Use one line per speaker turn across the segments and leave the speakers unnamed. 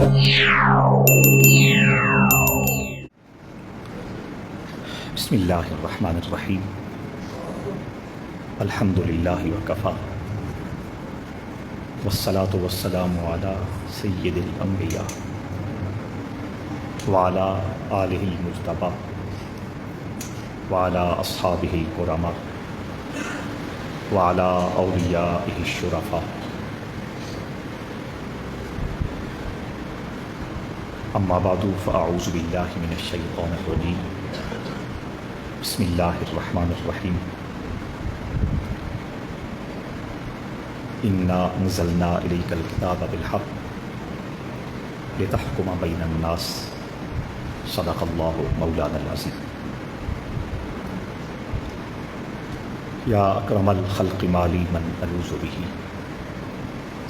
بسم اللہ الرحمن الرحیم الحمد للہ وکفا والصلاة والسلام علی سید الانبیاء وعلی آلہ المجتبی وعلی اصحابہ الکرماء وعلی اولیائہ الشرفاء اما بعد فاعوذ باللہ من الشیطان الرجیم بسم اللہ الرحمن الرحیم انا انزلنا الیک الکتاب بالحق لتحکم بین الناس صدق اللہ مولانا العظیم یا اکرم الخلق مالی من الوذ به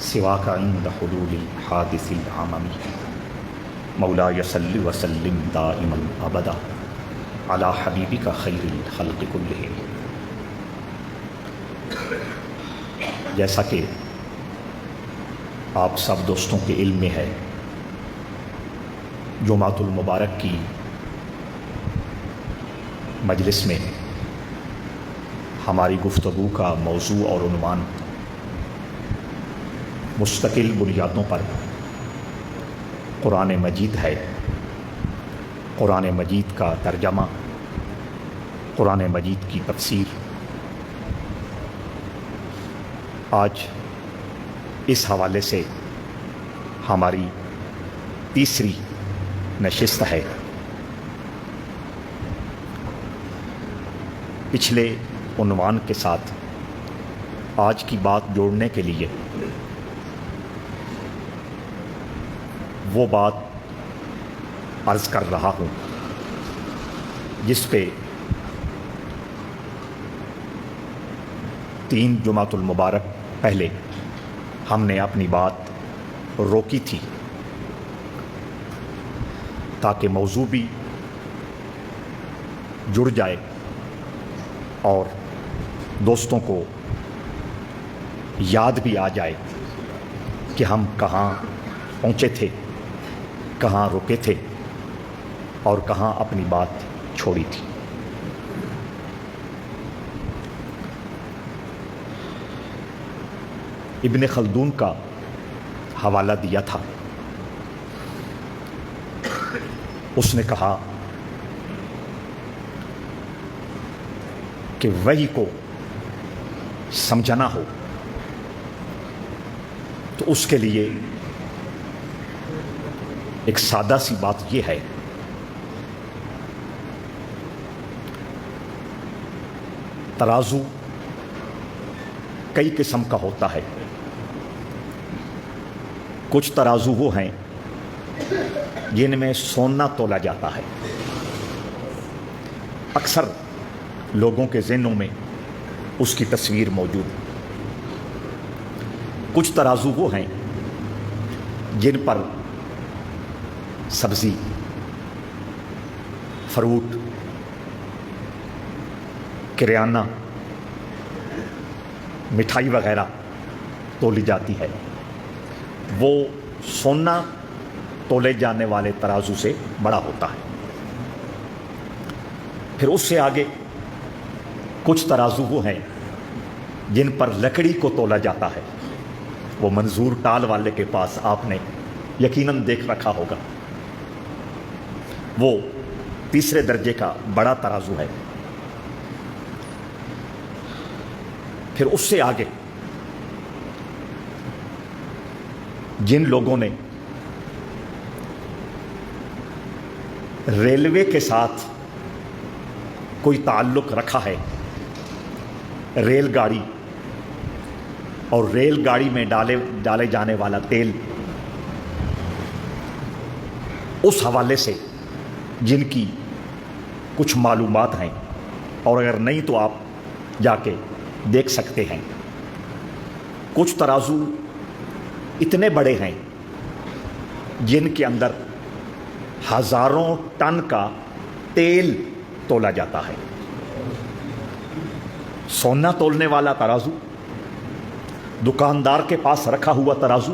سواک عند حلول الحادث العممی مولاي صل وسلم دائما ابدا علی حبیبک خیر الخلق کلہم۔ جیسا کہ آپ سب دوستوں کے علم میں ہے، جمعۃ المبارک کی مجلس میں ہماری گفتگو کا موضوع اور عنوان مستقل بنیادوں پر قرآن مجید ہے۔ قرآن مجید کا ترجمہ، قرآن مجید کی تفسیر۔ آج اس حوالے سے ہماری تیسری نشست ہے۔ پچھلے عنوان کے ساتھ آج کی بات جوڑنے کے لیے وہ بات عرض کر رہا ہوں جس پہ 3 جمعۃ المبارک پہلے ہم نے اپنی بات روکی تھی، تاکہ موضوع بھی جڑ جائے اور دوستوں کو یاد بھی آ جائے کہ ہم کہاں پہنچے تھے، کہاں رکے تھے اور کہاں اپنی بات چھوڑی تھی۔ ابن خلدون کا حوالہ دیا تھا۔ اس نے کہا کہ وحی کو سمجھنا ہو تو اس کے لیے ایک سادہ سی بات یہ ہے، ترازو کئی قسم کا ہوتا ہے۔ کچھ ترازو وہ ہیں جن میں سونا تولا جاتا ہے۔ اکثر لوگوں کے ذہنوں میں اس کی تصویر موجود۔ کچھ ترازو وہ ہیں جن پر سبزی، فروٹ، کریانہ، مٹھائی وغیرہ تولی جاتی ہے۔ وہ سونا تولے جانے والے ترازو سے بڑا ہوتا ہے۔ پھر اس سے آگے کچھ ترازو وہ ہیں جن پر لکڑی کو تولا جاتا ہے۔ وہ منظور ٹال والے کے پاس آپ نے یقیناً دیکھ رکھا ہوگا۔ وہ تیسرے درجے کا بڑا ترازو ہے۔ پھر اس سے آگے جن لوگوں نے ریلوے کے ساتھ کوئی تعلق رکھا ہے، ریل گاڑی اور ریل گاڑی میں ڈالے جانے والا تیل، اس حوالے سے جن کی کچھ معلومات ہیں، اور اگر نہیں تو آپ جا کے دیکھ سکتے ہیں۔ کچھ ترازو اتنے بڑے ہیں جن کے اندر ہزاروں ٹن کا تیل تولا جاتا ہے۔ سونا تولنے والا ترازو، دکاندار کے پاس رکھا ہوا ترازو،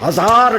1000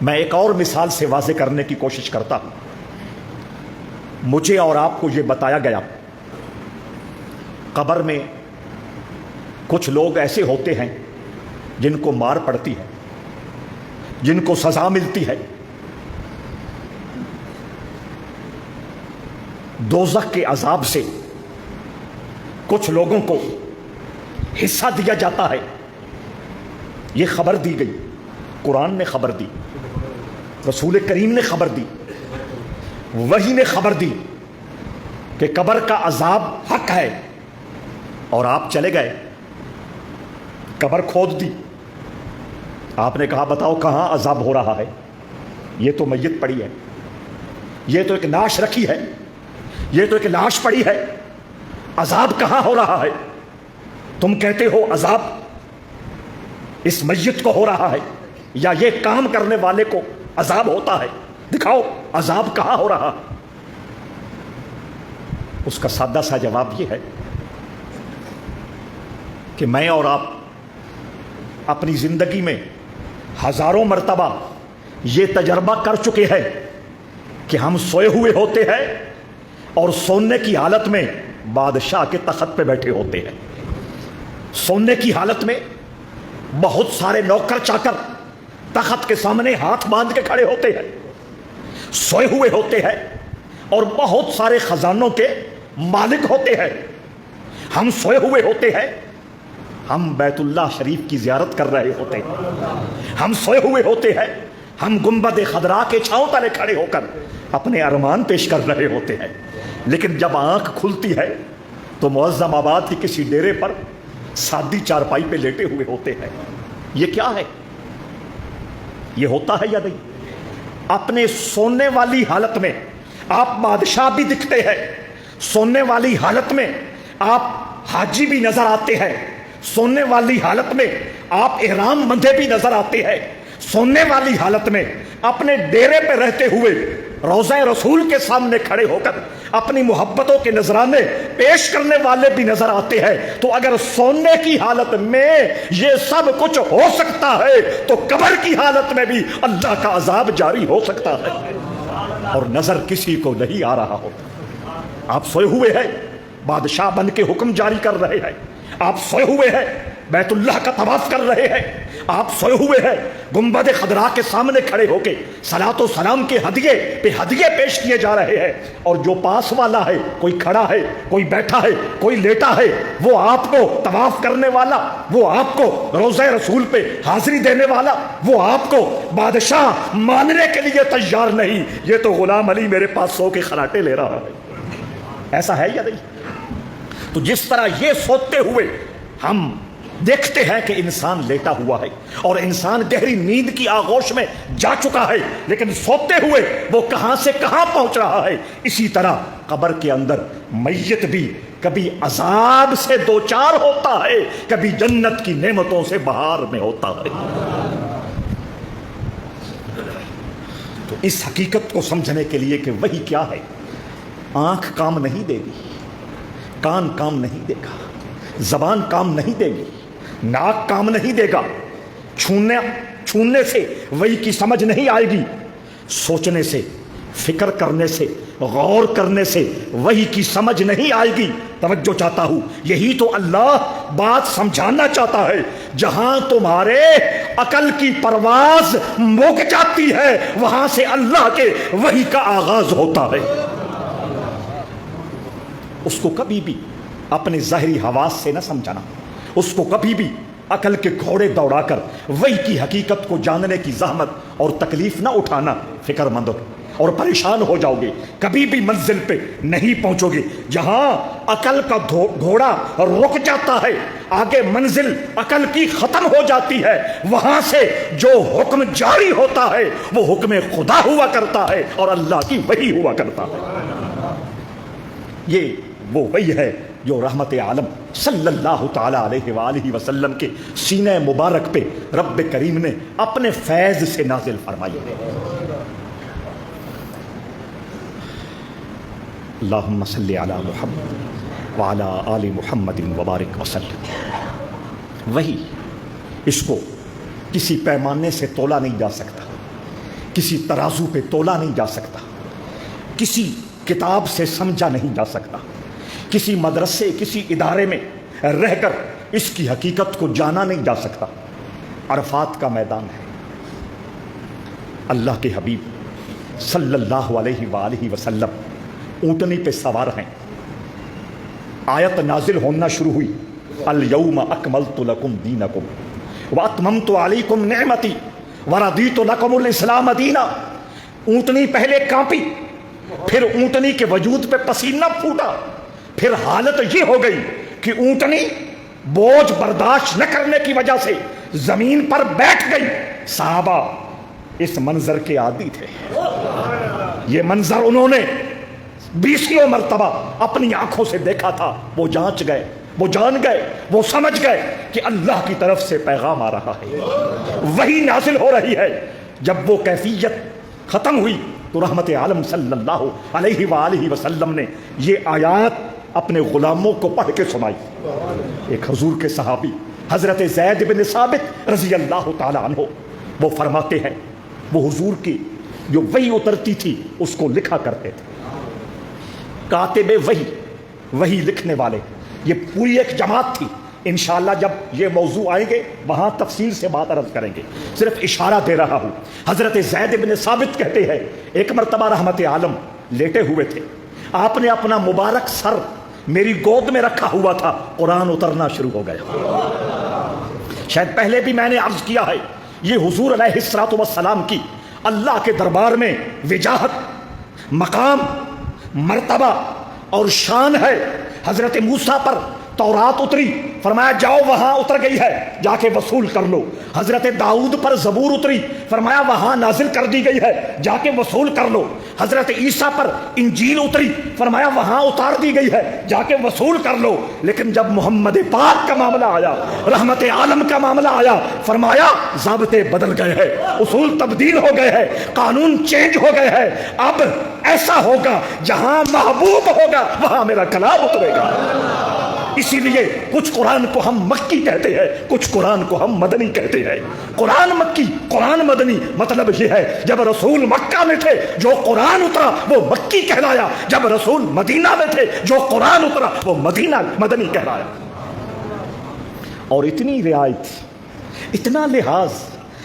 میں ایک اور مثال سے واضح کرنے کی کوشش کرتا ہوں. مجھے اور آپ کو یہ بتایا گیا قبر میں کچھ لوگ ایسے ہوتے ہیں جن کو مار پڑتی ہے، جن کو سزا ملتی ہے. دوزخ کے عذاب سے کچھ لوگوں کو حصہ دیا جاتا ہے. یہ خبر دی گئی، قرآن نے خبر دی، رسول کریم نے خبر دی، وحی نے خبر دی کہ قبر کا عذاب حق ہے. اور آپ چلے گئے، قبر کھود دی. آپ نے کہا بتاؤ کہاں عذاب ہو رہا ہے؟ یہ تو میت پڑی ہے، یہ تو ایک لاش رکھی ہے، یہ تو ایک لاش پڑی ہے، عذاب کہاں ہو رہا ہے؟ تم کہتے ہو عذاب اس میت کو ہو رہا ہے یا یہ کام کرنے والے کو عذاب ہوتا ہے، دکھاؤ عذاب کہاں ہو رہا ہے. اس کا سادہ سا جواب یہ ہے کہ میں اور آپ اپنی زندگی میں ہزاروں مرتبہ یہ تجربہ کر چکے ہیں کہ ہم سوئے ہوئے ہوتے ہیں اور سونے کی حالت میں بادشاہ کے تخت پہ بیٹھے ہوتے ہیں. سونے کی حالت میں بہت سارے نوکر چاکر تخت کے سامنے ہاتھ باندھ کے کھڑے ہوتے ہیں، سوئے ہوئے ہوتے ہیں اور بہت سارے خزانوں کے مالک ہوتے ہیں. ہم سوئے ہوئے ہوتے ہیں، ہم بیت اللہ شریف کی زیارت کر رہے ہوتے ہیں. ہم سوئے ہوئے ہوتے ہیں، ہم گنبد خضرا کے چھاؤں تلے کھڑے ہو کر اپنے ارمان پیش کر رہے ہوتے ہیں. لیکن جب آنکھ کھلتی ہے تو معظم آباد کی کسی ڈیرے پر سادی چارپائی پہ لیٹے ہوئے ہوتے ہیں. یہ کیا ہے؟ یہ ہوتا ہے یا نہیں؟ اپنے سونے والی حالت میں آپ بادشاہ بھی دکھتے ہیں، سونے والی حالت میں آپ حاجی بھی نظر آتے ہیں، سونے والی حالت میں آپ احرام بندھے بھی نظر آتے ہیں، سونے والی حالت میں اپنے ڈیرے پہ رہتے ہوئے روضہ رسول کے سامنے کھڑے ہو کر اپنی محبتوں کے نذرانے پیش کرنے والے بھی نظر آتے ہیں. تو اگر سونے کی حالت میں یہ سب کچھ ہو سکتا ہے تو قبر کی حالت میں بھی اللہ کا عذاب جاری ہو سکتا ہے اور نظر کسی کو نہیں آ رہا ہوتا. آپ سوئے ہوئے ہیں، بادشاہ بن کے حکم جاری کر رہے ہیں. آپ سوئے ہوئے ہیں، بیت اللہ کا طواف کر رہے ہیں. آپ سوئے ہوئے ہیں، گنبد خضرا کے سامنے کھڑے ہو کے صلاۃ و سلام کے ہدیے پہ ہدیے پیش کیے جا رہے ہیں. اور جو پاس والا ہے، کوئی کھڑا ہے، کوئی بیٹھا ہے، کوئی لیٹا ہے، وہ آپ کو طواف کرنے والا، وہ آپ کو روضہ رسول پہ حاضری دینے والا، وہ آپ کو بادشاہ ماننے کے لیے تیار نہیں. یہ تو غلام علی میرے پاس سو کے خراٹے لے رہا ہے. ایسا ہے یا نہیں؟ تو جس طرح یہ سوتے ہوئے ہم دیکھتے ہیں کہ انسان لیٹا ہوا ہے اور انسان گہری نیند کی آغوش میں جا چکا ہے، لیکن سوتے ہوئے وہ کہاں سے کہاں پہنچ رہا ہے، اسی طرح قبر کے اندر میت بھی کبھی عذاب سے دوچار ہوتا ہے، کبھی جنت کی نعمتوں سے بہار میں ہوتا ہے. تو اس حقیقت کو سمجھنے کے لیے کہ وہی کیا ہے، آنکھ کام نہیں دے گی، کان کام نہیں دے گا، زبان کام نہیں دے گی، ناک کام نہیں دے گا، چھونے سے وہی کی سمجھ نہیں آئے گی، سوچنے سے، فکر کرنے سے، غور کرنے سے وہی کی سمجھ نہیں آئے گی. توجہ چاہتا ہوں، یہی تو اللہ بات سمجھانا چاہتا ہے. جہاں تمہارے عقل کی پرواز مک جاتی ہے وہاں سے اللہ کے وحی کا آغاز ہوتا ہے. اس کو کبھی بھی اپنے ظاہری حواس سے نہ سمجھنا، اس کو کبھی بھی عقل کے گھوڑے دوڑا کر وحی کی حقیقت کو جاننے کی زحمت اور تکلیف نہ اٹھانا. فکر مند اور پریشان ہو جاؤ گے، کبھی بھی منزل پہ نہیں پہنچو گے. جہاں عقل کا گھوڑا رک جاتا ہے، آگے منزل عقل کی ختم ہو جاتی ہے، وہاں سے جو حکم جاری ہوتا ہے وہ حکم خدا ہوا کرتا ہے اور اللہ کی وحی ہوا کرتا ہے. یہ وہ وحی ہے جو رحمت عالم صلی اللہ تعالی علیہ وآلہ وسلم کے سینہ مبارک پہ رب کریم نے اپنے فیض سے نازل فرمائی ہے. اللہم صلی علی محمد وعلی آل محمد وبارک وسلم. وحی اس کو کسی پیمانے سے تولا نہیں جا سکتا. کسی ترازو پہ تولا نہیں جا سکتا، کسی کتاب سے سمجھا نہیں جا سکتا، کسی مدرسے کسی ادارے میں رہ کر اس کی حقیقت کو جانا نہیں جا سکتا۔ عرفات کا میدان ہے، اللہ کے حبیب صلی اللہ علیہ وآلہ وسلم اونٹنی پہ سوار ہیں، آیت نازل ہونا شروع ہوئی، الیوم اکملت لکم دینکم واتممت علیکم نعمتی ورضیت لکم الاسلام دینا۔ اونٹنی پہلے کانپی، پھر اونٹنی کے وجود پہ پسینہ پھوٹا، پھر حالت یہ ہو گئی کہ اونٹنی بوجھ برداشت نہ کرنے کی وجہ سے زمین پر بیٹھ گئی۔ صحابہ اس منظر کے عادی تھے، یہ منظر انہوں نے 20 مرتبہ اپنی آنکھوں سے دیکھا تھا۔ وہ جانچ گئے، وہ جان گئے، وہ سمجھ گئے کہ اللہ کی طرف سے پیغام آ رہا ہے، وہی نازل ہو رہی ہے۔ جب وہ کیفیت ختم ہوئی تو رحمت عالم صلی اللہ علیہ وآلہ وسلم نے یہ آیات اپنے غلاموں کو پڑھ کے سنائی۔ ایک حضور کے صحابی حضرت زید بن ثابت رضی اللہ تعالی عنہ، وہ فرماتے ہیں وہ حضور کی جو وحی اترتی تھی اس کو لکھا کرتے تھے۔ کاتب وحی لکھنے والے، یہ پوری ایک جماعت تھی۔ انشاءاللہ جب یہ موضوع آئیں گے وہاں تفصیل سے بات عرض کریں گے، صرف اشارہ دے رہا ہوں۔ حضرت زید بن ثابت کہتے ہیں ایک مرتبہ رحمت عالم لیٹے ہوئے تھے، آپ نے اپنا مبارک سر میری گود میں رکھا ہوا تھا، قرآن اترنا شروع ہو گیا۔ شاید پہلے بھی میں نے عرض کیا ہے، یہ حضور علیہ الصلوۃ والسلام کی اللہ کے دربار میں وجاہت، مقام، مرتبہ اور شان ہے۔ حضرت موسیٰ پر تورات اتری، فرمایا جاؤ وہاں اتر گئی ہے، جا کے وصول کر لو۔ حضرت داؤد پر زبور اتری، فرمایا وہاں نازل کر دی گئی ہے، جا کے وصول کر لو۔ حضرت عیسیٰ پر انجیل اتری، فرمایا وہاں اتار دی گئی ہے، جا کے وصول کر لو۔ لیکن جب محمد پاک کا معاملہ آیا، رحمت عالم کا معاملہ آیا، فرمایا ضابطے بدل گئے ہیں، اصول تبدیل ہو گئے ہیں، قانون چینج ہو گئے ہیں۔ اب ایسا ہوگا جہاں محبوب ہوگا وہاں میرا کلام اترے گا۔ اسی لیے کچھ قرآن کو ہم مکی کہتے ہیں، کچھ قرآن کو ہم مدنی کہتے ہیں۔ قرآن مکی، قرآن مدنی، مطلب یہ ہے جب رسول مکہ میں تھے جو قرآن اترا وہ مکی کہلایا، جب رسول مدینہ میں تھے جو قرآن اترا وہ مدنی کہلایا۔ اور اتنی رعایت، اتنا لحاظ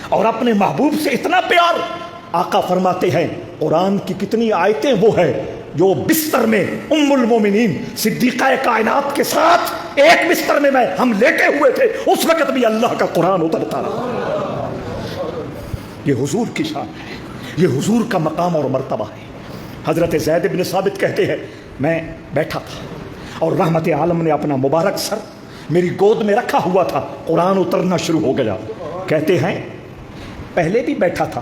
اور اپنے محبوب سے اتنا پیار، آقا فرماتے ہیں قرآن کی کتنی آیتیں وہ ہے جو بستر میں ام المومنین صدیقہ کائنات کے ساتھ ایک بستر میں ہم لیٹے ہوئے تھے، اس وقت بھی اللہ کا قرآن اترتا رہا۔ یہ حضور کی شان ہے، یہ حضور کا مقام اور مرتبہ ہے۔ حضرت زید بن ثابت کہتے ہیں میں بیٹھا تھا اور رحمت عالم نے اپنا مبارک سر میری گود میں رکھا ہوا تھا، قرآن اترنا شروع ہو گیا۔ کہتے ہیں پہلے بھی بیٹھا تھا،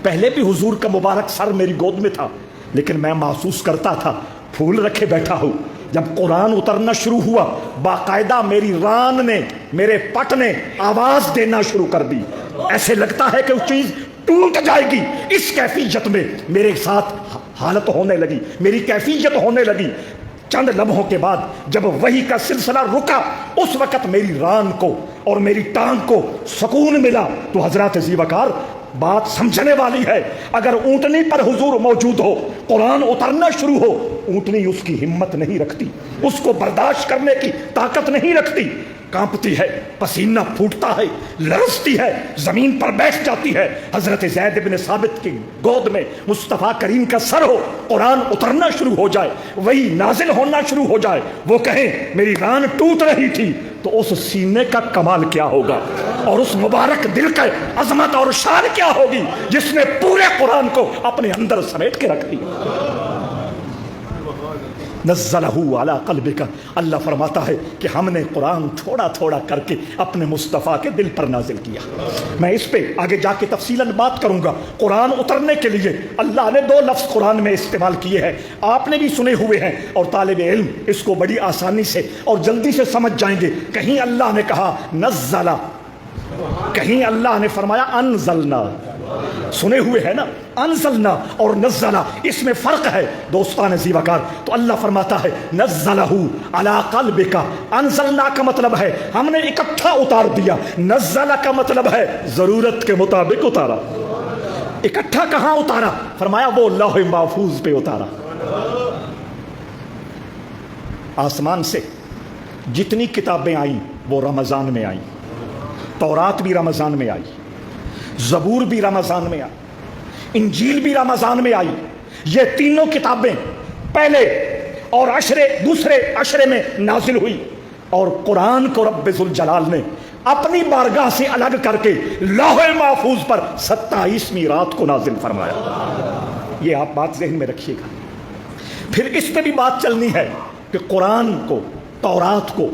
پہلے بھی حضور کا مبارک سر میری گود میں تھا، لیکن میں محسوس کرتا تھا پھول رکھے بیٹھا ہوں۔ جب قرآن اترنا شروع ہوا باقاعدہ میری ران نے، میرے پٹ نے آواز دینا شروع کر دی، ایسے لگتا ہے کہ وہ چیز ٹوٹ جائے گی۔ اس کیفیت میں میرے ساتھ حالت ہونے لگی، میری کیفیت ہونے لگی۔ چند لمحوں کے بعد جب وحی کا سلسلہ رکا، اس وقت میری ران کو اور میری ٹانگ کو سکون ملا۔ تو حضرات ذیوقار بات سمجھنے والی ہے، اگر اونٹنی پر حضور موجود ہو، قرآن اترنا شروع ہو، اونٹنی اس کی ہمت نہیں رکھتی، اس کو برداشت کرنے کی طاقت نہیں رکھتی، کانپتی ہے، پسینہ پھوٹتا ہے، لرزتی ہے، زمین پر بیٹھ جاتی ہے۔ حضرت زید بن ثابت کی گود میں مصطفیٰ کریم کا سر ہو، قرآن اترنا شروع ہو جائے، وہی نازل ہونا شروع ہو جائے، وہ کہیں میری ران ٹوٹ رہی تھی، تو اس سینے کا کمال کیا ہوگا، اور اس مبارک دل کا عظمت اور شان کیا ہوگی جس نے پورے قرآن کو اپنے اندر سمیٹ کے رکھ دیا۔ نزلہ علی قلبک، اللہ فرماتا ہے کہ ہم نے قرآن تھوڑا تھوڑا کر کے اپنے مصطفیٰ کے دل پر نازل کیا۔ میں اس پہ آگے جا کے تفصیلاً بات کروں گا۔ قرآن اترنے کے لیے اللہ نے 2 لفظ قرآن میں استعمال کیے ہیں، آپ نے بھی سنے ہوئے ہیں، اور طالب علم اس کو بڑی آسانی سے اور جلدی سے سمجھ جائیں گے۔ کہیں اللہ نے کہا نزلہ، کہیں اللہ نے فرمایا انزلنا، سنے ہوئے ہیں نا، انزلنا اور نزلہ، اس میں فرق ہے دوستان ذیوقار۔ تو اللہ فرماتا ہے نزلہ علی قلبک، انزلنا کا مطلب ہے ہم نے اکٹھا اتار دیا، نزلہ کا مطلب ہے ضرورت کے مطابق اتارا۔ اکٹھا کہاں اتارا؟ فرمایا وہ لوح محفوظ پہ اتارا۔ آسمان سے جتنی کتابیں آئیں وہ رمضان میں آئیں، تورات بھی رمضان میں آئی، زبور بھی رمضان میں آئی، انجیل بھی رمضان میں آئی۔ یہ تینوں کتابیں پہلے اور دوسرے عشرے میں نازل ہوئی، اور قرآن کو رب ذوالجلال نے اپنی بارگاہ سے الگ کر کے لوح محفوظ پر 27ویں رات کو نازل فرمایا۔ یہ آپ بات ذہن میں رکھیے گا۔ پھر اس پہ بھی بات چلنی ہے کہ قرآن کو، تورات کو،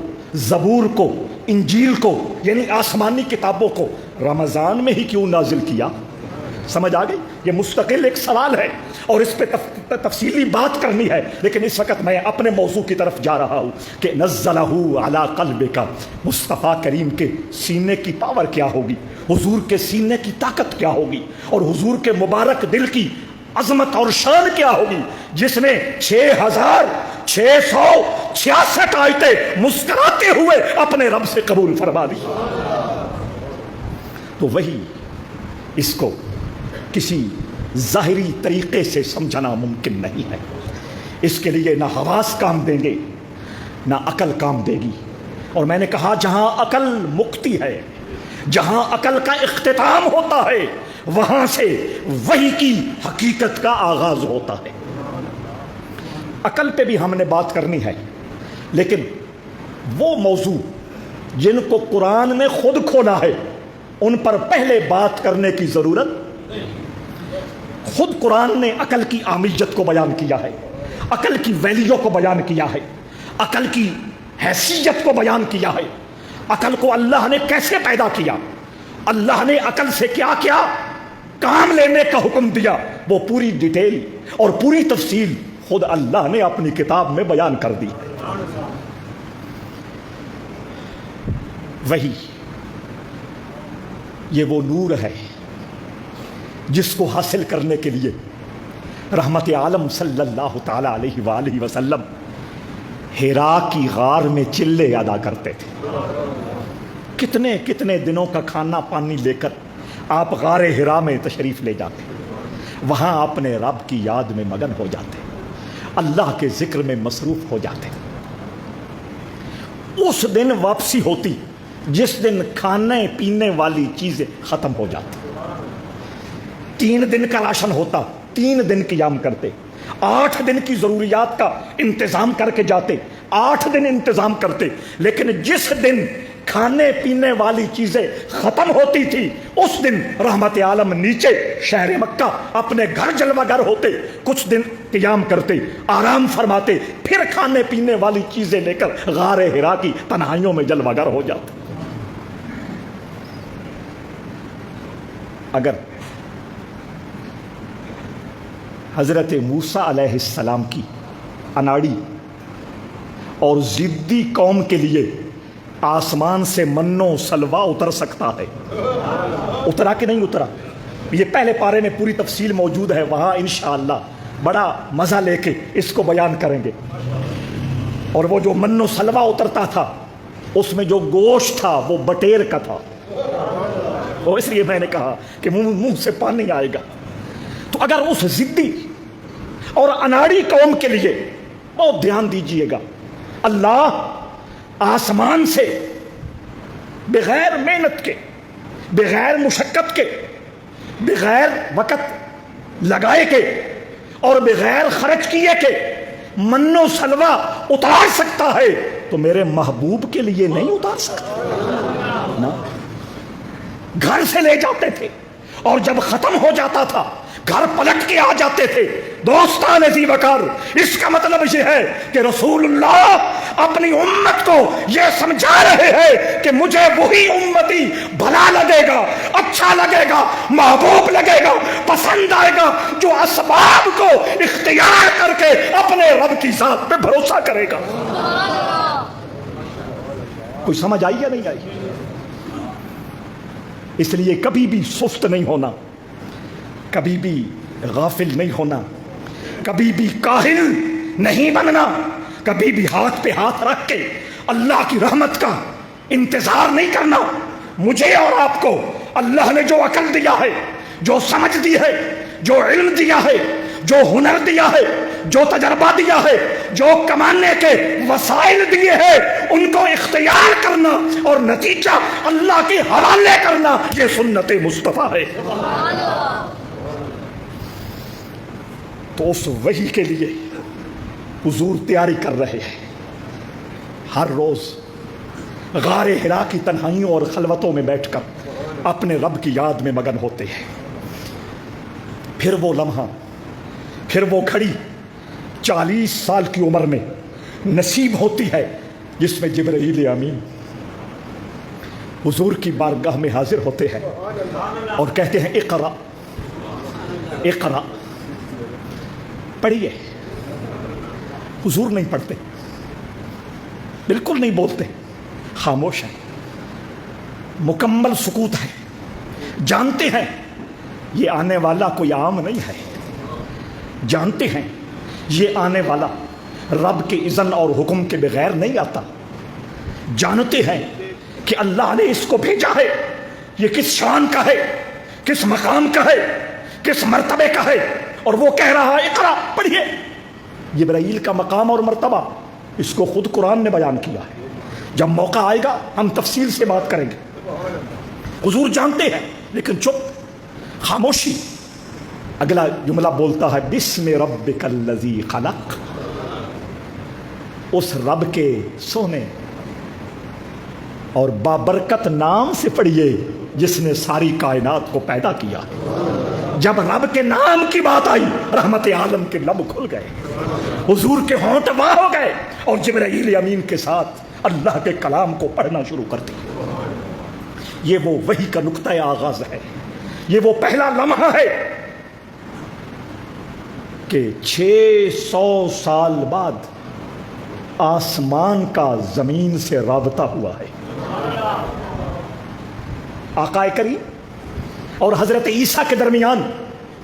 زبور کو، انجیل کو، یعنی آسمانی کتابوں کو رمضان میں ہی کیوں نازل کیا؟ سمجھ آ گئی؟ یہ مستقل ایک سوال ہے اور اس پہ تفصیلی بات کرنی ہے، لیکن اس وقت میں اپنے موضوع کی طرف جا رہا ہوں کہ نزلہ علی قلبک، مصطفیٰ کریم کے سینے کی پاور کیا ہوگی، حضور کے سینے کی طاقت کیا ہوگی، اور حضور کے مبارک دل کی عظمت اور شان کیا ہوگی، جس نے 6666 آیتیں مسکراتے ہوئے اپنے رب سے قبول فرما دی۔ تو وہی اس کو کسی ظاہری طریقے سے سمجھنا ممکن نہیں ہے۔ اس کے لیے نہ حواس کام دیں گے نہ عقل کام دے گی، اور میں نے کہا جہاں عقل مکتی ہے، جہاں عقل کا اختتام ہوتا ہے، وہاں سے وحی کی حقیقت کا آغاز ہوتا ہے۔ عقل پہ بھی ہم نے بات کرنی ہے، لیکن وہ موضوع جن کو قرآن نے خود کھولا ہے ان پر پہلے بات کرنے کی ضرورت۔ خود قرآن نے عقل کی اہمیت کو بیان کیا ہے، عقل کی ویلیو کو بیان کیا ہے، عقل کی حیثیت کو بیان کیا ہے، عقل کو اللہ نے کیسے پیدا کیا، اللہ نے عقل سے کیا کیا کام لینے کا حکم دیا، وہ پوری ڈیٹیل اور پوری تفصیل خود اللہ نے اپنی کتاب میں بیان کر دی ہے۔ وہی یہ وہ نور ہے جس کو حاصل کرنے کے لیے رحمت عالم صلی اللہ تعالی علیہ وآلہ وسلم حرا کی غار میں چلے ادا کرتے تھے۔ کتنے کتنے دنوں کا کھانا پانی لے کر آپ غار حرا میں تشریف لے جاتے، وہاں اپنے رب کی یاد میں مگن ہو جاتے، اللہ کے ذکر میں مصروف ہو جاتے۔ اس دن واپسی ہوتی جس دن کھانے پینے والی چیزیں ختم ہو جاتی، 3 دن کا راشن ہوتا، 3 دن قیام کرتے، 8 دن کی ضروریات کا انتظام کر کے جاتے، 8 دن انتظام کرتے، لیکن جس دن کھانے پینے والی چیزیں ختم ہوتی تھی اس دن رحمت عالم نیچے شہر مکہ اپنے گھر جلوہ گر ہوتے، کچھ دن قیام کرتے، آرام فرماتے، پھر کھانے پینے والی چیزیں لے کر غار حرا کی تنہائیوں میں جلوہ گر ہو جاتے۔ اگر حضرت موسیٰ علیہ السلام کی اناڑی اور ضدی قوم کے لیے آسمان سے من و سلوہ اتر سکتا ہے، اترا کہ نہیں اترا؟ یہ پہلے پارے میں پوری تفصیل موجود ہے، وہاں انشاءاللہ بڑا مزہ لے کے اس کو بیان کریں گے۔ اور وہ جو من و سلوہ اترتا تھا اس میں جو گوشت تھا وہ بٹیر کا تھا، اور اس لیے میں نے کہا کہ منہ سے پانی آئے گا۔ تو اگر اس ضدی اور اناڑی قوم کے لیے بہت دھیان دیجئے گا، اللہ آسمان سے بغیر محنت کے، بغیر مشقت کے، بغیر وقت لگائے کے اور بغیر خرچ کیے کے من و سلوہ اتار سکتا ہے تو میرے محبوب کے لیے نہیں اتار سکتا نا؟ گھر سے لے جاتے تھے اور جب ختم ہو جاتا تھا گھر پلٹ کے آ جاتے تھے۔ دوستان ذی وقار، اس کا مطلب یہ ہے کہ رسول اللہ اپنی امت کو یہ سمجھا رہے ہیں کہ مجھے وہی امتی بھلا لگے گا، اچھا لگے گا، محبوب لگے گا، پسند آئے گا، جو اسباب کو اختیار کر کے اپنے رب کی ذات پہ بھروسہ کرے گا۔ کوئی سمجھ آئی یا نہیں آئی؟ اس لیے کبھی بھی سست نہیں ہونا، کبھی بھی غافل نہیں ہونا، کبھی بھی کاہل نہیں بننا، کبھی بھی ہاتھ پہ ہاتھ رکھ کے اللہ کی رحمت کا انتظار نہیں کرنا۔ مجھے اور آپ کو اللہ نے جو عقل دیا ہے، جو سمجھ دی ہے، جو علم دیا ہے، جو ہنر دیا ہے، جو تجربہ دیا ہے، جو کمانے کے وسائل دیے ہیں، ان کو اختیار کرنا اور نتیجہ اللہ کے حوالے کرنا، یہ سنت مصطفیٰ ہے۔ تو اس وحی کے لیے حضور تیاری کر رہے ہیں، ہر روز غار حرا کی تنہائیوں اور خلوتوں میں بیٹھ کر اپنے رب کی یاد میں مگن ہوتے ہیں۔ پھر وہ لمحہ، پھر وہ گھڑی 40 سال کی عمر میں نصیب ہوتی ہے جس میں جبرائیل امین حضور کی بارگاہ میں حاضر ہوتے ہیں اور کہتے ہیں اقرا اقرا، پڑھیے۔ حضور نہیں پڑھتے، بالکل نہیں بولتے، خاموش ہیں، مکمل سکوت ہے، جانتے ہیں یہ آنے والا کوئی عام نہیں ہے، جانتے ہیں یہ آنے والا رب کے اذن اور حکم کے بغیر نہیں آتا، جانتے ہیں کہ اللہ نے اس کو بھیجا ہے، یہ کس شان کا ہے، کس مقام کا ہے، کس مرتبے کا ہے، اور وہ کہہ رہا ہے اقرا، پڑھیے۔ جبرائیل کا مقام اور مرتبہ اس کو خود قرآن نے بیان کیا ہے، جب موقع آئے گا ہم تفصیل سے بات کریں گے۔ حضور جانتے ہیں لیکن چپ، خاموشی۔ اگلا جملہ بولتا ہے بسم ربک الذی خلق، اس رب کے سونے اور بابرکت نام سے پڑھیے جس نے ساری کائنات کو پیدا کیا۔ جب رب کے نام کی بات آئی رحمت عالم کے لب کھل گئے، حضور کے ہونٹ واہ ہو گئے، اور جبرائیل امین کے ساتھ اللہ کے کلام کو پڑھنا شروع کر دیا۔ یہ وہ وحی کا نقطۂ آغاز ہے، یہ وہ پہلا لمحہ ہے کہ 600 سال بعد آسمان کا زمین سے رابطہ ہوا ہے۔ آقا کریم اور حضرت عیسیٰ کے درمیان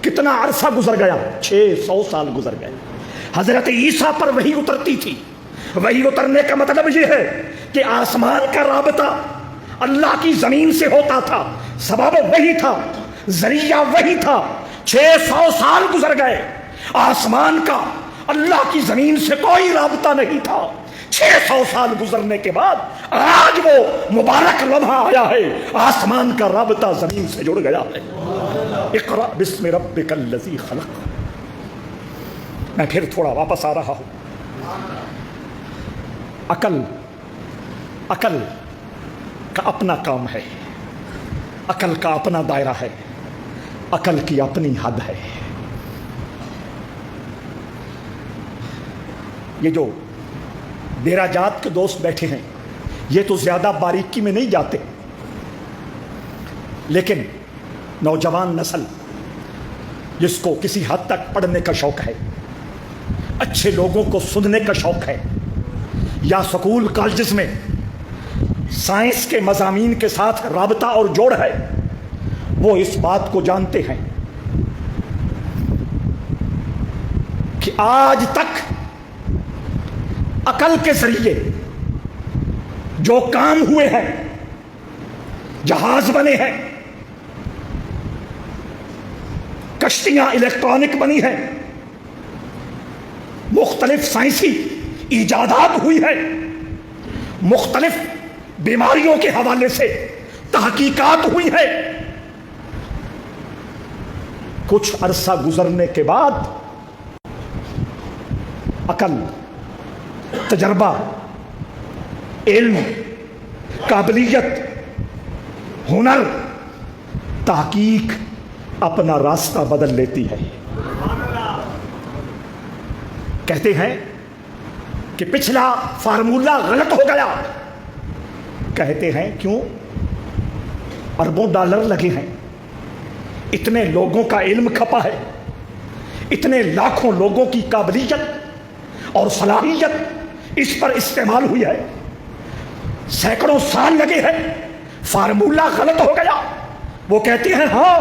کتنا عرصہ گزر گیا؟ 600 سال گزر گئے۔ حضرت عیسیٰ پر وحی اترتی تھی، وحی اترنے کا مطلب یہ ہے کہ آسمان کا رابطہ اللہ کی زمین سے ہوتا تھا، سبب وحی تھا، ذریعہ وحی تھا۔ 600 سال گزر گئے، آسمان کا اللہ کی زمین سے کوئی رابطہ نہیں تھا۔ 600 سال گزرنے کے بعد آج وہ مبارک لمحہ آیا ہے، آسمان کا رابطہ زمین سے جڑ گیا ہے۔ اقرأ بسم ربک الذی خلق۔ میں پھر تھوڑا واپس آ رہا ہوں۔ عقل کا اپنا کام ہے، عقل کا اپنا دائرہ ہے، عقل کی اپنی حد ہے۔ یہ جو ڈیرہ جات کے دوست بیٹھے ہیں یہ تو زیادہ باریکی میں نہیں جاتے، لیکن نوجوان نسل جس کو کسی حد تک پڑھنے کا شوق ہے، اچھے لوگوں کو سننے کا شوق ہے، یا سکول کالجز میں سائنس کے مضامین کے ساتھ رابطہ اور جوڑ ہے، وہ اس بات کو جانتے ہیں کہ آج تک عقل کے ذریعے جو کام ہوئے ہیں، جہاز بنے ہیں، کشتیاں الیکٹرانک بنی ہیں، مختلف سائنسی ایجادات ہوئی ہیں، مختلف بیماریوں کے حوالے سے تحقیقات ہوئی ہیں، کچھ عرصہ گزرنے کے بعد عقل، تجربہ، علم، قابلیت، ہنر، تحقیق اپنا راستہ بدل لیتی ہے۔ کہتے ہیں کہ پچھلا فارمولہ غلط ہو گیا، کہتے ہیں کیوں؟ اربوں ڈالر لگے ہیں، اتنے لوگوں کا علم کھپا ہے، اتنے لاکھوں لوگوں کی قابلیت اور صلاحیت اس پر استعمال ہوئی ہے، سینکڑوں سال لگے ہیں، فارمولہ غلط ہو گیا۔ وہ کہتے ہیں ہاں،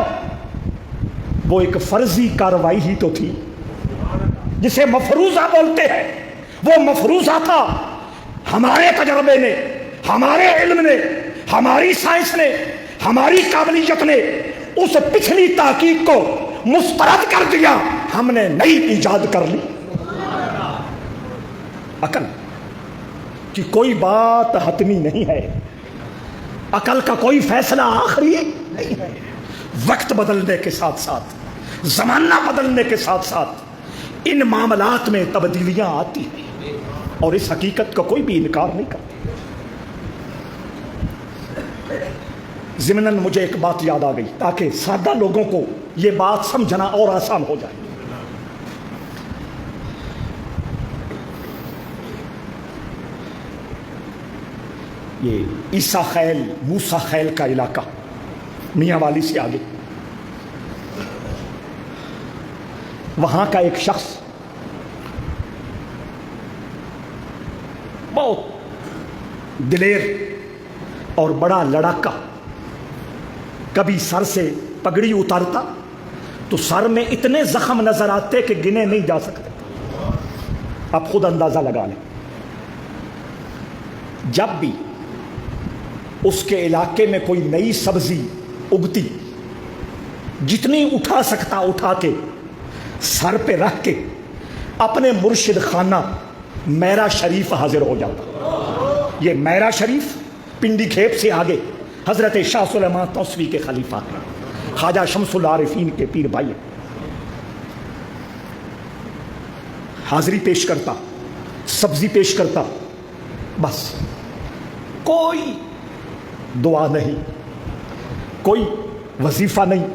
وہ ایک فرضی کارروائی ہی تو تھی جسے مفروضہ بولتے ہیں، وہ مفروضہ تھا۔ ہمارے تجربے نے، ہمارے علم نے، ہماری سائنس نے، ہماری قابلیت نے اس پچھلی تحقیق کو مسترد کر دیا، ہم نے نئی ایجاد کر لی۔ عقل کی کوئی بات حتمی نہیں ہے، عقل کا کوئی فیصلہ آخری نہیں ہے۔ وقت بدلنے کے ساتھ ساتھ، زمانہ بدلنے کے ساتھ ساتھ ان معاملات میں تبدیلیاں آتی ہیں، اور اس حقیقت کا کوئی بھی انکار نہیں کرتا۔ ضمناً مجھے ایک بات یاد آ گئی تاکہ سادہ لوگوں کو یہ بات سمجھنا اور آسان ہو جائے۔ یہ عیسیٰ خیل، موسیٰ خیل کا علاقہ میاں والی سے آگے، وہاں کا ایک شخص بہت دلیر اور بڑا لڑاکا، کبھی سر سے پگڑی اتارتا تو سر میں اتنے زخم نظر آتے کہ گنے نہیں جا سکتے۔ اب خود اندازہ لگا لیں، جب بھی اس کے علاقے میں کوئی نئی سبزی اگتی، جتنی اٹھا سکتا اٹھا کے سر پہ رکھ کے اپنے مرشد خانہ میرا شریف حاضر ہو جاتا۔ یہ میرا شریف پنڈی کھیپ سے آگے حضرت شاہ سلیمان توسوی کے خلیفہ ہیں، خواجہ شمس العارفین کے پیر بھائی ہیں۔ حاضری پیش کرتا، سبزی پیش کرتا، بس کوئی دعا نہیں، کوئی وظیفہ نہیں،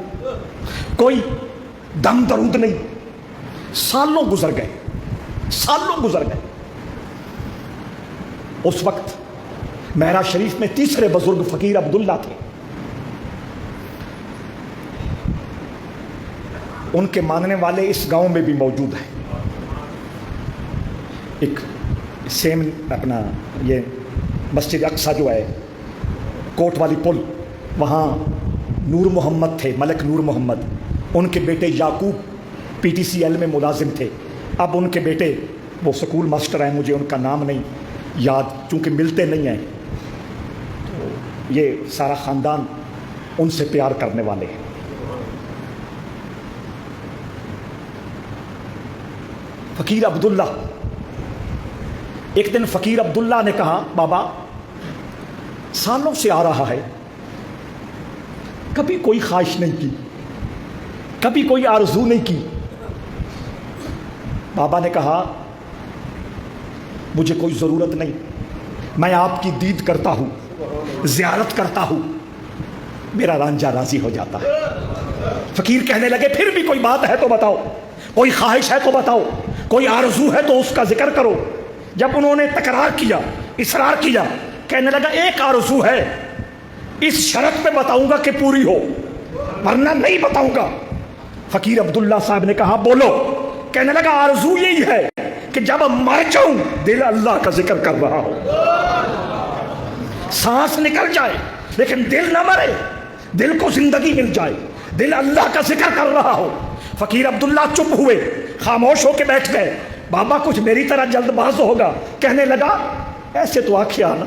کوئی دم درود نہیں۔ سالوں گزر گئے، سالوں گزر گئے۔ اس وقت میرا شریف میں تیسرے بزرگ فقیر عبداللہ تھے، ان کے ماننے والے اس گاؤں میں بھی موجود ہیں۔ ایک سیم اپنا یہ مسجد اقصیٰ جو ہے، کوٹ والی پل، وہاں نور محمد تھے، ملک نور محمد، ان کے بیٹے یعقوب پی ٹی سی ایل میں ملازم تھے۔ اب ان کے بیٹے وہ سکول ماسٹر ہیں، مجھے ان کا نام نہیں یاد چونکہ ملتے نہیں ہیں، تو یہ سارا خاندان ان سے پیار کرنے والے ہیں۔ فقیر عبداللہ، ایک دن فقیر عبداللہ نے کہا، بابا سالوں سے آ رہا ہے، کبھی کوئی خواہش نہیں کی، کبھی کوئی آرزو نہیں کی۔ بابا نے کہا مجھے کوئی ضرورت نہیں، میں آپ کی دید کرتا ہوں، زیارت کرتا ہوں، میرا رانجھا راضی ہو جاتا ہے۔ فقیر کہنے لگے پھر بھی کوئی بات ہے تو بتاؤ، کوئی خواہش ہے تو بتاؤ، کوئی آرزو ہے تو اس کا ذکر کرو۔ جب انہوں نے تکرار کیا، اصرار کیا، کہنے لگا ایک آرزو ہے، اس شرط پہ بتاؤں گا کہ پوری ہو، ورنہ نہیں بتاؤں گا۔ فقیر عبداللہ صاحب نے کہا بولو۔ کہنے لگا آرزو یہی ہے کہ جب مر جاؤں دل اللہ کا ذکر کر رہا ہو، سانس نکل جائے لیکن دل نہ مرے، دل کو زندگی مل جائے، دل اللہ کا ذکر کر رہا ہو۔ فقیر عبداللہ چپ ہوئے، خاموش ہو کے بیٹھ گئے۔ بابا کچھ میری طرح جلد باز ہوگا، کہنے لگا ایسے تو آنکھیں آنا۔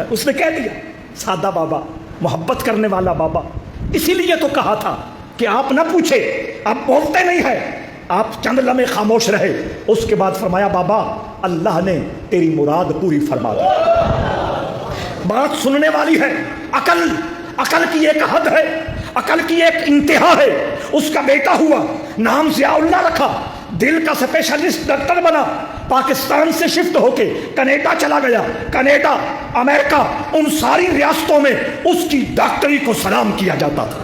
اس نے کہہ دیا سادہ بابا، محبت کرنے والا بابا، اسی لیے تو کہا تھا کہ آپ نہ پوچھے، آپ بولتے نہیں ہیں۔ آپ چند لمحے خاموش رہے، اس کے بعد فرمایا بابا اللہ نے تیری مراد پوری فرما دی۔ بات سننے والی ہے، عقل کی ایک حد ہے، عقل کی ایک انتہا ہے۔ اس کا بیٹا ہوا، نام ضیاء اللہ رکھا، دل کا اسپیشلسٹ ڈاکٹر بنا، پاکستان سے شفٹ ہو کے کینیڈا چلا گیا۔ کینیڈا، امریکہ، ان ساری ریاستوں میں اس کی ڈاکٹری کو سلام کیا جاتا تھا۔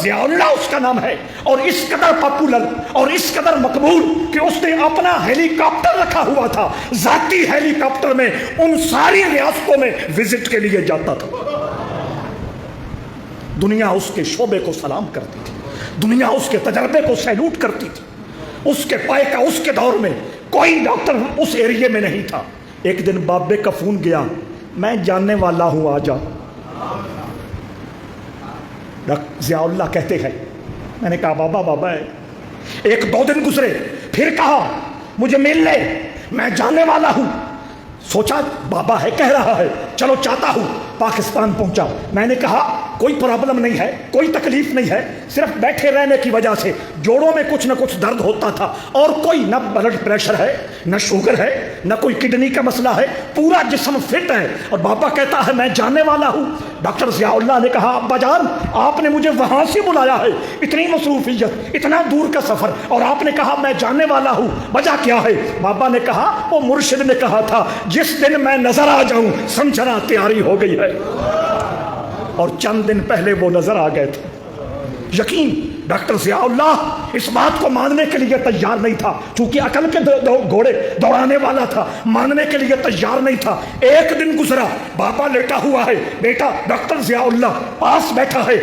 ضیاء اللہ اس کا نام ہے، اور اس قدر پاپولر اور اس قدر مقبول کہ اس نے اپنا ہیلی کاپٹر رکھا ہوا تھا، ذاتی ہیلی کاپٹر میں ان ساری ریاستوں میں وزٹ کے لیے جاتا تھا۔ دنیا اس کے شعبے کو سلام کرتی تھی، دنیا اس کے تجربے کو سیلوٹ کرتی تھی۔ اس کے پائے کا اس کے دور میں کوئی ڈاکٹر اس ایریے میں نہیں تھا۔ ایک دن بابے کا فون گیا، میں جاننے والا ہوں آ جا۔ ضیاء اللہ کہتے ہیں میں نے کہا بابا ہے۔ ایک دو دن گزرے، پھر کہا مجھے مل لے، میں جاننے والا ہوں۔ سوچا بابا ہے کہہ رہا ہے چلو چاہتا ہوں پاکستان پہنچا. میں نے کہا کوئی پرابلم نہیں ہے, کوئی تکلیف نہیں ہے, صرف بیٹھے رہنے کی وجہ سے جوڑوں میں کچھ نہ کچھ درد ہوتا تھا, اور کوئی نہ بلڈ پریشر ہے, نہ شوگر ہے, نہ کوئی کڈنی کا مسئلہ ہے, پورا جسم فٹ ہے. اور بابا کہتا ہے میں جانے والا ہوں. ڈاکٹر ضیاء اللہ نے کہا ابا جان آپ نے مجھے وہاں سے بلایا ہے, اتنی مصروفیت, اتنا دور کا سفر, اور آپ نے کہا میں جانے والا ہوں, وجہ کیا ہے؟ بابا نے کہا وہ مرشد نے کہا تھا جس دن میں نظر آ جاؤں سمجھنا تیاری ہو گئی ہے. اور چند دن پہلے وہ نظر آ گئے تھے. یقین ڈاکٹر ضیاء اللہ اس بات کو ماننے کے لیے تیار نہیں تھا, چونکہ عقل کے گھوڑے دوڑانے والا تھا, ماننے کے لیے تیار نہیں تھا. ایک دن گزرا, بابا لیٹا ہوا ہے, بیٹا ڈاکٹر ضیاء اللہ پاس بیٹھا ہے.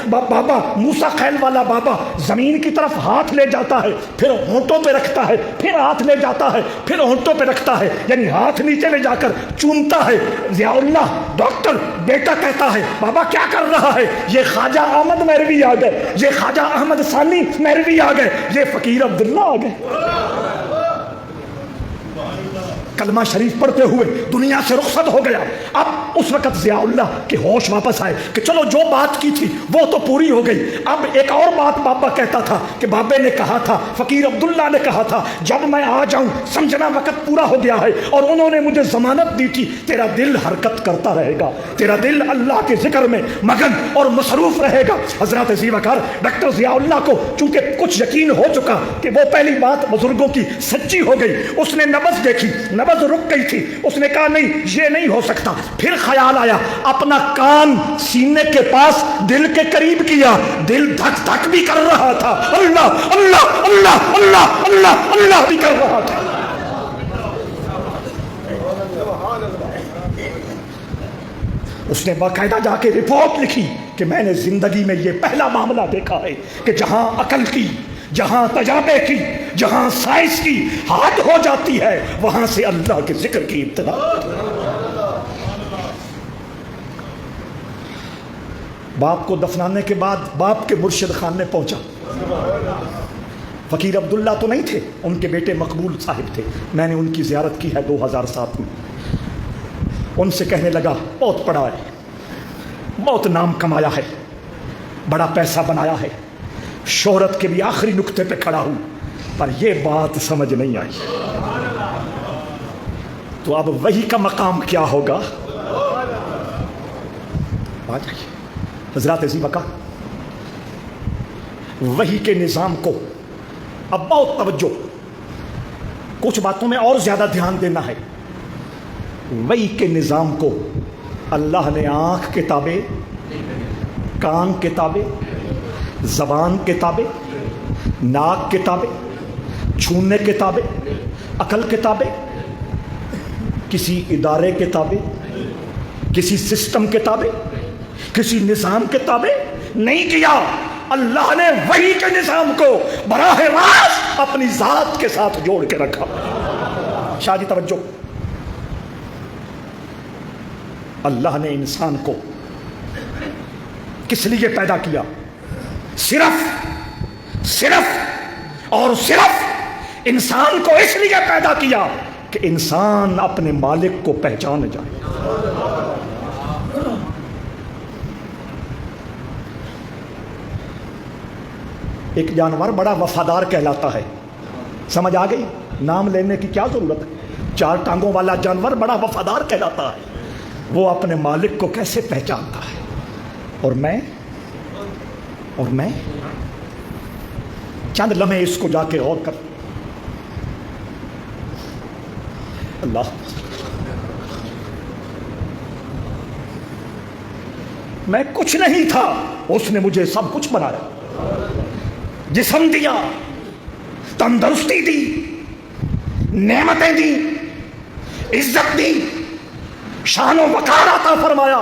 بابا موسیٰ خیل والا بابا زمین کی طرف ہاتھ لے جاتا ہے, پھر ہونٹوں پہ رکھتا ہے, پھر ہاتھ لے جاتا ہے, پھر ہونٹوں پہ رکھتا ہے, یعنی ہاتھ نیچے لے جا کر چومتا ہے. ضیاء اللہ ڈاکٹر بیٹا کہتا ہے بابا کیا کر رہا ہے؟ یہ خواجہ احمد مہروی آ گئے, یہ خواجہ احمد ثانی مہروی آ گئے, یہ فقیر عبداللہ آ گئے. کلمہ شریف پڑھتے ہوئے دنیا سے رخصت ہو گیا. اب اس وقت ضیاء اللہ کے ہوش واپس آئے کہ چلو جو بات کی تھی وہ تو پوری ہو گئی. اب ایک اور بات بابا کہتا تھا کہ بابے نے کہا تھا, فقیر عبداللہ نے کہا تھا جب میں آ جاؤں سمجھنا وقت پورا ہو گیا ہے, اور انہوں نے مجھے ضمانت دی تھی تیرا دل حرکت کرتا رہے گا, تیرا دل اللہ کے ذکر میں مگن اور مصروف رہے گا. حضرت ذی وقار ڈاکٹر ضیاء اللہ کو چونکہ کچھ یقین ہو چکا کہ وہ پہلی بات بزرگوں کی سچی ہو گئی, اس نے نبض دیکھی, نبض رک گئی تھی, اس نے کہا نہیں یہ نہیں ہو سکتا. پھر خیال آیا, اپنا کان سینے کے پاس دل کے قریب کیا, دل دھک دھک بھی کر رہا تھا, اللہ اللہ اللہ اللہ اللہ اللہ بھی کر رہا تھا. اس نے باقاعدہ جا کے رپورٹ لکھی کہ میں نے زندگی میں یہ پہلا معاملہ دیکھا ہے کہ جہاں عقل کی, جہاں تجربے کی, جہاں سائنس کی حد ہو جاتی ہے وہاں سے اللہ کے ذکر کی ابتدا. باپ کو دفنانے کے بعد باپ کے مرشد خانے پہنچا. فقیر عبداللہ تو نہیں تھے, ان کے بیٹے مقبول صاحب تھے. میں نے ان کی زیارت کی ہے 2007 میں. ان سے کہنے لگا بہت پڑھا ہے, بہت نام کمایا ہے, بڑا پیسہ بنایا ہے, شہرت کے بھی آخری نقطے پہ کھڑا ہوں, پر یہ بات سمجھ نہیں آئی. تو اب وہی کا مقام کیا ہوگا؟ آ جائیے حضرات ذی وقار, وہی کے نظام کو اب بہت توجہ, کچھ باتوں میں اور زیادہ دھیان دینا ہے. وہی کے نظام کو اللہ نے آنکھ کے تابع, کان کے تابع, زبان کے تابع, ناک کے تابع, چھونے کے تابع, عقل کے تابع, کسی ادارے کے تابع, کسی سسٹم کے تابع, کسی نظام کے تابع نہیں کیا. اللہ نے وہی کے نظام کو براہ راست اپنی ذات کے ساتھ جوڑ کے رکھا. شاہ جی توجہ, اللہ نے انسان کو کس لیے پیدا کیا؟ صرف اور صرف انسان کو اس لیے پیدا کیا کہ انسان اپنے مالک کو پہچان جائے. ایک جانور بڑا وفادار کہلاتا ہے, سمجھ آ گئی؟ نام لینے کی کیا ضرورت ہے. 4 ٹانگوں والا جانور بڑا وفادار کہلاتا ہے. وہ اپنے مالک کو کیسے پہچانتا ہے؟ اور میں چند لمحے اس کو جا کے غور کر. اللہ, میں کچھ نہیں تھا, اس نے مجھے سب کچھ بنایا, جسم دیا, تندرستی دی, نعمتیں دی, عزت دی, شان و وقار عطا فرمایا,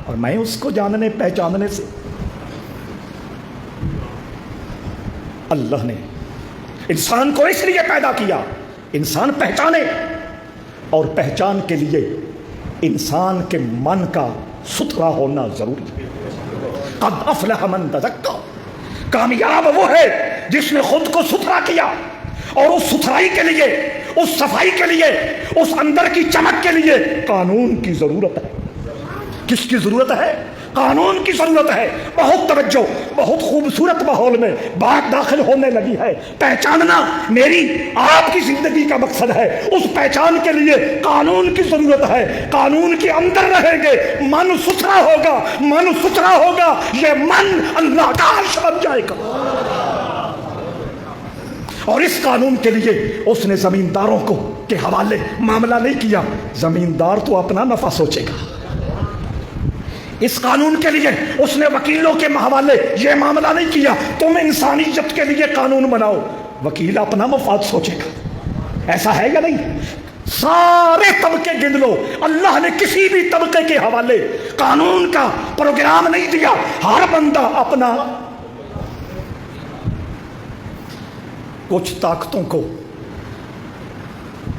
اور میں اس کو جاننے پہچاننے سے اللہ نے انسان کو اس لیے پیدا کیا, انسان پہچانے, اور پہچان کے لیے انسان کے من کا ستھرا ہونا ضروری ہے. قد افلح من تزکا, کامیاب وہ ہے جس نے خود کو ستھرا کیا, اور اس ستھرائی کے لیے اس صفائی کے لیے، اس اندر کی چمک کے لیے قانون کی ضرورت ہے۔ کس کی ضرورت ہے؟ قانون کی ضرورت ہے۔ بہت توجہ، بہت خوبصورت ماحول میں بات داخل ہونے لگی ہے۔ پہچاننا میری آپ کی زندگی کا مقصد ہے۔ اس پہچان کے لیے قانون کی ضرورت ہے۔ قانون کے اندر رہیں گے، من ستھرا ہوگا، من ستھرا ہوگا، یہ من اللہ کا عرش بن جائے گا۔ اور اس قانون کے لیے اس نے زمینداروں کو کے حوالے معاملہ نہیں کیا۔ زمیندار تو اپنا نفع سوچے گا۔ اس قانون کے لیے اس نے وکیلوں کے حوالے یہ معاملہ نہیں کیا تم انسانیت کے لیے قانون بناؤ، وکیل اپنا مفاد سوچے گا۔ ایسا ہے یا نہیں؟ سارے طبقے گن لو، اللہ نے کسی بھی طبقے کے حوالے قانون کا پروگرام نہیں دیا، ہر بندہ اپنا۔ کچھ طاقتوں کو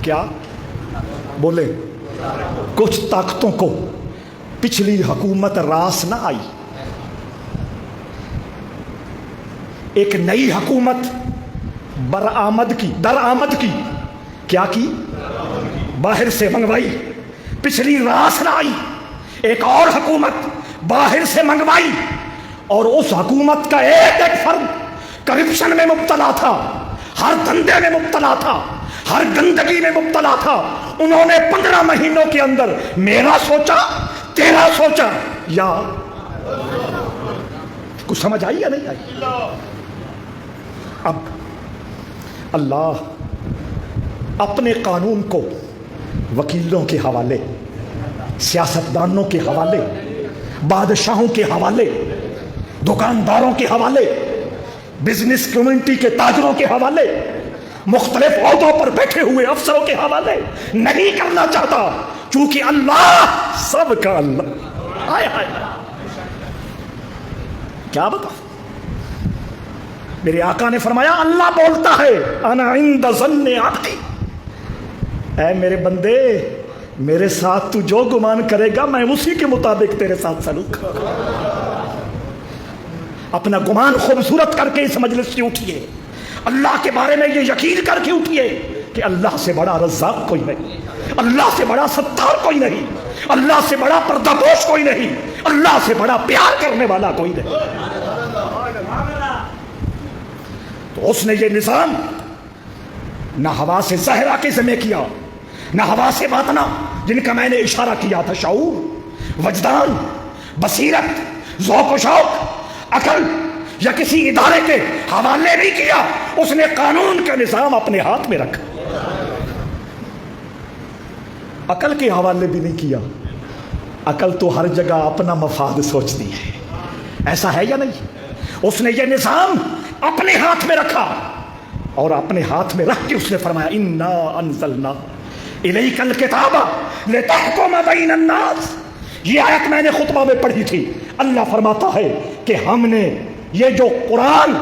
کیا بولے، کچھ طاقتوں کو پچھلی حکومت راس نہ آئی، ایک نئی حکومت درآمد کی کیا کی؟ باہر سے منگوائی، پچھلی راس نہ آئی، ایک اور حکومت باہر سے منگوائی، اور اس حکومت کا ایک ایک فرد کرپشن میں مبتلا تھا، ہر دھندے میں مبتلا تھا، ہر گندگی میں مبتلا تھا۔ انہوں نے 15 مہینوں کے اندر میرا سوچا، تیرا سوچا، یا کچھ سمجھ آئی یا نہیں آئی؟ اب اللہ اپنے قانون کو وکیلوں کے حوالے، سیاستدانوں کے حوالے، بادشاہوں کے حوالے، دکانداروں کے حوالے، بزنس کمیونٹی کے تاجروں کے حوالے، مختلف عہدوں پر بیٹھے ہوئے افسروں کے حوالے نہیں کرنا چاہتا، چونکہ اللہ سب کا اللہ۔ آئے آئے کیا بتا، میرے آقا نے فرمایا اللہ بولتا ہے انا عند ظن عبدی، اے میرے بندے میرے ساتھ تو جو گمان کرے گا میں اسی کے مطابق تیرے ساتھ سلوک کروں گا۔ اپنا گمان خوبصورت کر کے اس مجلس سے اٹھیے، اللہ کے بارے میں یہ یقین کر کے اٹھیے کہ اللہ سے بڑا رزاق کوئی نہیں، اللہ سے بڑا ستار کوئی نہیں، اللہ سے بڑا پردہ پوش کوئی نہیں، اللہ سے بڑا پیار کرنے والا کوئی نہیں۔ تو اس نے یہ نظام نہ ہوا سے زہرا کے ذمہ کیا، نہ ہوا سے باطنہ جن کا میں نے اشارہ کیا تھا، شعور، وجدان، بصیرت، ذوق و شوق، عقل یا کسی ادارے کے حوالے نہیں کیا، اس نے قانون کا نظام اپنے ہاتھ میں رکھا، عقل کے حوالے بھی نہیں کیا۔ عقل تو ہر جگہ اپنا مفاد سوچتی ہے، ایسا ہے یا نہیں؟ اس نے یہ نظام اپنے ہاتھ میں رکھا، اور اپنے ہاتھ میں رکھ کے اس نے فرمایا انا انزلنا الیک الکتاب لتحکم بین الناس۔ یہ آیت میں نے خطبہ میں پڑھی تھی۔ اللہ فرماتا ہے کہ ہم نے یہ جو قرآن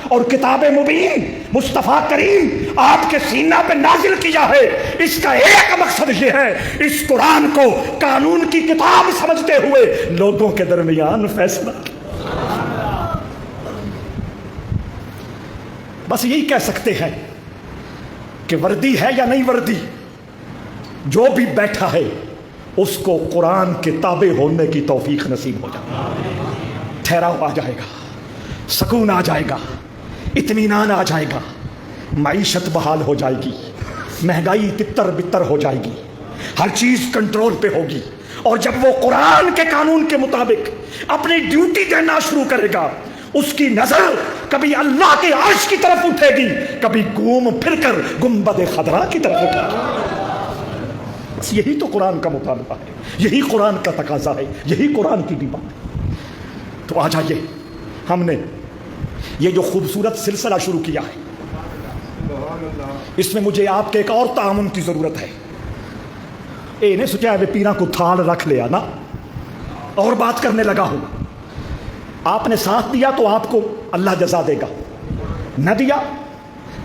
اور کتاب مبین مصطفیٰ کریم آپ کے سینہ پہ نازل کیا ہے، اس کا ایک مقصد یہ ہے، اس قرآن کو قانون کی کتاب سمجھتے ہوئے لوگوں کے درمیان فیصلہ کیا۔ بس یہی کہہ سکتے ہیں کہ وردی ہے یا نہیں وردی، جو بھی بیٹھا ہے اس کو قرآن کے تابع ہونے کی توفیق نصیب ہو جائے، ٹھہراؤ آ جائے گا، سکون آ جائے گا، اطمینان آ جائے گا، معیشت بحال ہو جائے گی، مہنگائی تتر بتر ہو جائے گی، ہر چیز کنٹرول پہ ہوگی۔ اور جب وہ قرآن کے قانون کے مطابق اپنی ڈیوٹی دینا شروع کرے گا، اس کی نظر کبھی اللہ کے عرش کی طرف اٹھے گی، کبھی گھوم پھر کر گنبد خضرا کی طرف اٹھے گی۔ بس یہی تو قرآن کا مطالبہ ہے، یہی قرآن کا تقاضا ہے، یہی قرآن کی ڈیمانڈ ہے۔ تو آ جائیے، ہم نے یہ جو خوبصورت سلسلہ شروع کیا ہے، اس میں مجھے آپ کے ایک اور تعاون کی ضرورت ہے۔ اے نے سوچا ہے پیرا کو تھال رکھ لیا نا اور بات کرنے لگا ہوں، آپ نے ساتھ دیا تو آپ کو اللہ جزا دے گا، نہ دیا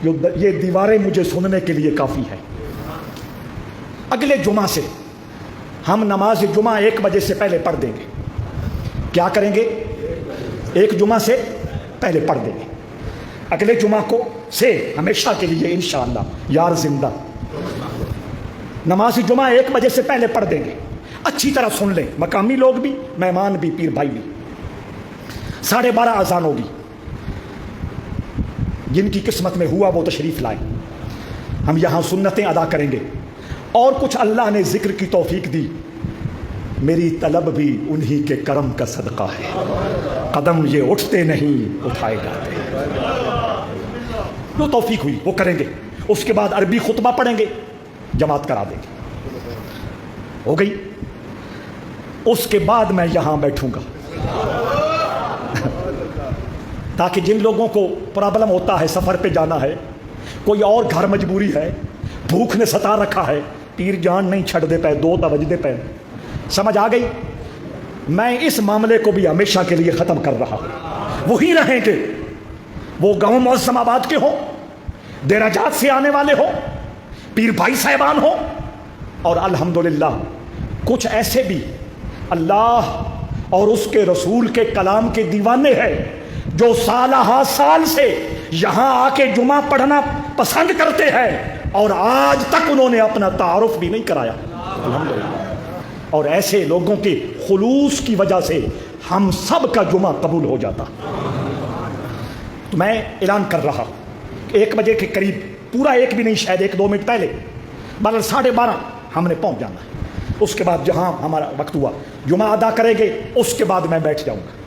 یہ دیواریں مجھے سننے کے لیے کافی ہے۔ اگلے جمعہ سے ہم نماز جمعہ 1 بجے سے پہلے پڑھ دیں گے۔ کیا کریں گے؟ 1 جمعہ سے پہلے پڑھ دیں گے۔ اگلے جمعہ کو سے ہمیشہ کے لیے انشاءاللہ، یار زندہ نماز جمعہ 1 بجے سے پہلے پڑھ دیں گے. اچھی طرح سن لیں, مقامی لوگ بھی, مہمان بھی, پیر بھائی بھی. 12:30 اذان ہوگی. جن کی قسمت میں ہوا وہ تشریف لائیں. ہم یہاں سنتیں ادا کریں گے, اور کچھ اللہ نے ذکر کی توفیق دی. میری طلب بھی انہی کے کرم کا صدقہ ہے. قدم یہ اٹھتے نہیں اٹھائے جاتے. جو توفیق ہوئی وہ کریں گے. اس کے بعد عربی خطبہ پڑھیں گے, جماعت کرا دیں گے. ہو گئی. اس کے بعد میں یہاں بیٹھوں گا تاکہ جن لوگوں کو پرابلم ہوتا ہے, سفر پہ جانا ہے, کوئی اور گھر مجبوری ہے, بھوک نے ستا رکھا ہے, پیر جان نہیں چھڑ دے پے, 2 بجتے پے. سمجھ آ گئی؟ میں اس معاملے کو بھی ہمیشہ کے لیے ختم کر رہا. وہی رہیں گے, وہ گاؤں معظم آباد کے ہوں, دیرہ جات سے آنے والے ہوں, پیر بھائی صاحبان ہوں, اور الحمدللہ کچھ ایسے بھی اللہ اور اس کے رسول کے کلام کے دیوانے ہیں جو سالہ سال سے یہاں آ کے جمعہ پڑھنا پسند کرتے ہیں, اور آج تک انہوں نے اپنا تعارف بھی نہیں کرایا. الحمدللہ. اور ایسے لوگوں کے خلوص کی وجہ سے ہم سب کا جمعہ قبول ہو جاتا. تو میں اعلان کر رہا 1 بجے کے قریب, پورا 1 بھی نہیں, شاید 1-2 منٹ پہلے, 12:30 ہم نے پہنچ جانا ہے. اس کے بعد جہاں ہمارا وقت ہوا جمعہ ادا کریں گے, اس کے بعد میں بیٹھ جاؤں گا.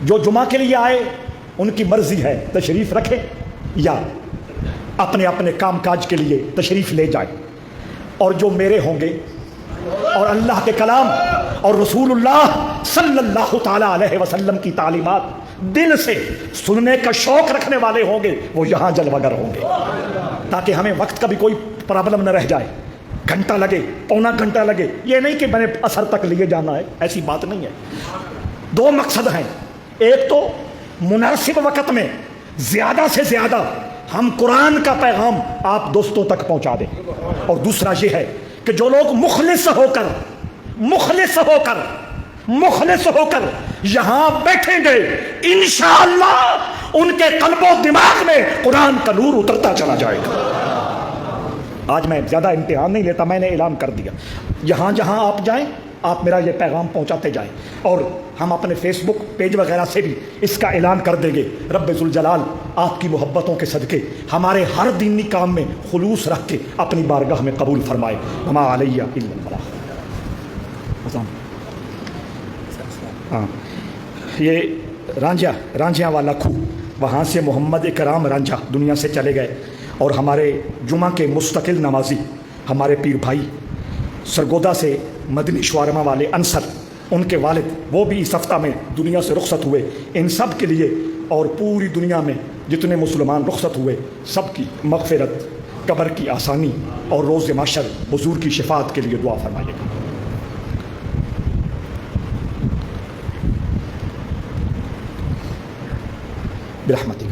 جو جمعہ کے لیے آئے ان کی مرضی ہے تشریف رکھیں یا اپنے اپنے کام کاج کے لیے تشریف لے جائیں. اور جو میرے ہوں گے اور اللہ کے کلام اور رسول اللہ صلی اللہ تعالی علیہ وسلم کی تعلیمات دل سے سننے کا شوق رکھنے والے ہوں گے, وہ یہاں جلوگر ہوں گے, تاکہ ہمیں وقت کا بھی کوئی پرابلم نہ رہ جائے. گھنٹہ لگے, پونا گھنٹہ لگے, یہ نہیں کہ میں نے اثر تک لیے جانا ہے, ایسی بات نہیں ہے. 2 مقصد ہیں. ایک تو مناسب وقت میں زیادہ سے زیادہ ہم قرآن کا پیغام آپ دوستوں تک پہنچا دیں, اور دوسرا یہ ہے کہ جو لوگ مخلص ہو کر یہاں بیٹھیں گے, انشاءاللہ ان کے قلب و دماغ میں قرآن کا نور اترتا چلا جائے گا. آج میں زیادہ امتحان نہیں لیتا, میں نے اعلان کر دیا. جہاں جہاں آپ جائیں آپ میرا یہ پیغام پہنچاتے جائیں, اور ہم اپنے فیس بک پیج وغیرہ سے بھی اس کا اعلان کر دیں گے. رب ذوالجلال آپ کی محبتوں کے صدقے ہمارے ہر دینی کام میں خلوص رکھ کے اپنی بارگاہ میں قبول فرمائے. وما علیہ الا البلاغ. ہاں, یہ رانجھا والا کھو, وہاں سے محمد اکرام رانجھا دنیا سے چلے گئے, اور ہمارے جمعہ کے مستقل نمازی ہمارے پیر بھائی سرگودا سے مدنی شوارما والے انصر, ان کے والد وہ بھی اس ہفتہ میں دنیا سے رخصت ہوئے. ان سب کے لیے اور پوری دنیا میں جتنے مسلمان رخصت ہوئے سب کی مغفرت, قبر کی آسانی اور روز محشر حضور کی شفاعت کے لیے دعا فرمائیے گا. برحمتک.